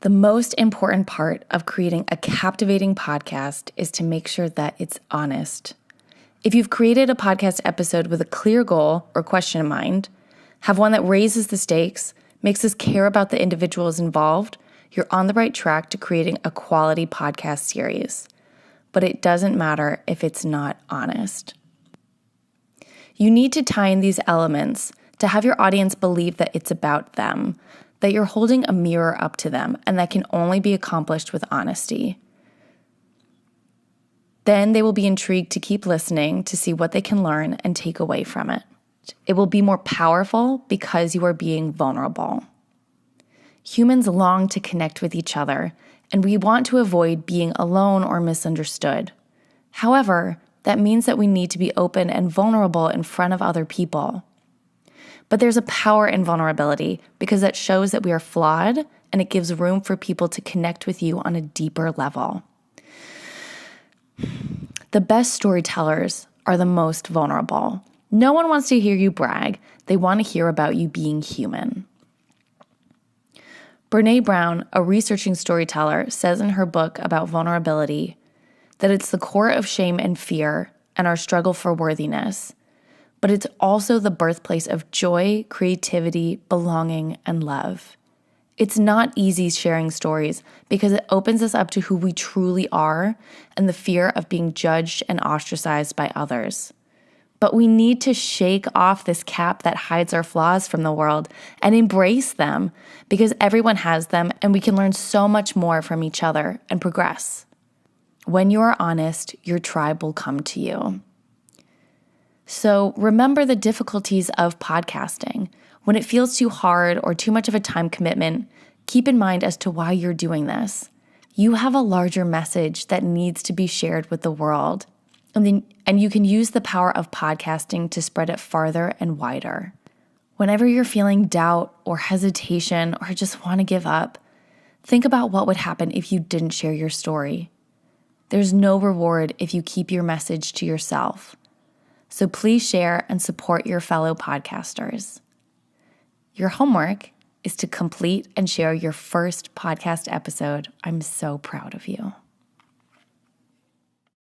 The most important part of creating a captivating podcast is to make sure that it's honest. If you've created a podcast episode with a clear goal or question in mind, have one that raises the stakes, makes us care about the individuals involved, you're on the right track to creating a quality podcast series. But it doesn't matter if it's not honest. You need to tie in these elements to have your audience believe that it's about them, that you're holding a mirror up to them, and that can only be accomplished with honesty. Then they will be intrigued to keep listening to see what they can learn and take away from it. It will be more powerful because you are being vulnerable. Humans long to connect with each other, and we want to avoid being alone or misunderstood. However, that means that we need to be open and vulnerable in front of other people. But there's a power in vulnerability because that shows that we are flawed and it gives room for people to connect with you on a deeper level. The best storytellers are the most vulnerable. No one wants to hear you brag. They want to hear about you being human. Brené Brown, a researching storyteller, says in her book about vulnerability that it's the core of shame and fear and our struggle for worthiness. But it's also the birthplace of joy, creativity, belonging, and love. It's not easy sharing stories because it opens us up to who we truly are and the fear of being judged and ostracized by others. But we need to shake off this cap that hides our flaws from the world and embrace them because everyone has them and we can learn so much more from each other and progress. When you are honest, your tribe will come to you. So remember the difficulties of podcasting. When it feels too hard or too much of a time commitment, keep in mind as to why you're doing this. You have a larger message that needs to be shared with the world. And you can use the power of podcasting to spread it farther and wider. Whenever you're feeling doubt or hesitation or just want to give up, think about what would happen if you didn't share your story. There's no reward if you keep your message to yourself. So please share and support your fellow podcasters. Your homework is to complete and share your first podcast episode. I'm so proud of you.